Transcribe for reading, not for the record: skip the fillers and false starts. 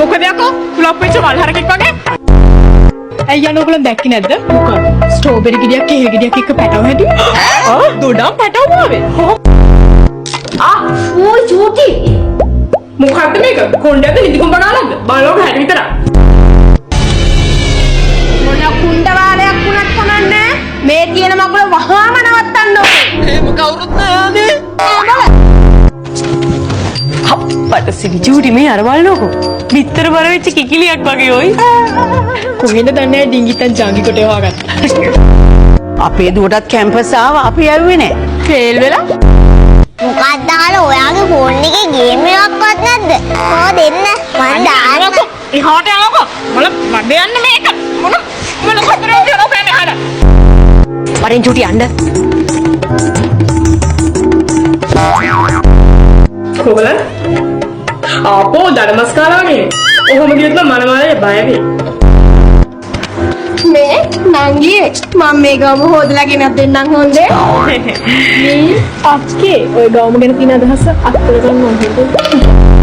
මොකද යකෝ කුලප් වෙච්ච වල් හරකෙක් වගේ අයියා නෝගලන් දැක්කේ නැද්ද? මොකද? ස්ට්‍රෝබෙරි ගෙඩියක් කෙහෙල් ගෙඩියක් එක්ක පැටව හැදුවේ. දොඩම් පැටව ආවේ. ඕ චූටි මොකක්ද මේක? කොණ්ඩයක්ද නිදිකුම් බගාලක්ද? බලනකොට හැටි විතරක්. මොන කුණ්ඩ වාලයක් වුණත් කමන්නේ මේ තියෙන මගුල වහාම නවත්තන්න ඕනේ. එහෙම කවුරුත් නෑනේ. අප්පට සිරි චූටි මේ අර බලනකො. පිටතර බර වෙච්ච කිකිලියක් වගේ ඔයි. කොහෙන්ද දන්නේ ඩිංගිත්තන් ජංගි කොටේ හොයාගත්තා. අපේ දුවටත් කැම්පස් ආවා අපි යවුවේ නෑ. ෆේල් වෙලා මොකක්ද අහලා ඔයාගේ ෆෝන් එකේ ගේම් එකක්වත් නැද්ද? ඕ දෙන්න මම දානකො. එහාට යනකෝ. මොන මඩ යන්නේ මේක? මොන කතරේ යනවා පෑනේ හර. වරෙන් චූටි යන්න. කොබලන් ආපෝ ධර්මස්කාරාගේ. ඔහොම ගියොත් නම් මනමාලේ බය වෙයි. මේ නංගියේ මම මේ ගම හොදලා ගෙනත් දෙන්නම් හොඳේ. මේ අක්කේ ඔය ගවම ගැන තියෙන අදහස අත්කර ගන්න ඕනේ.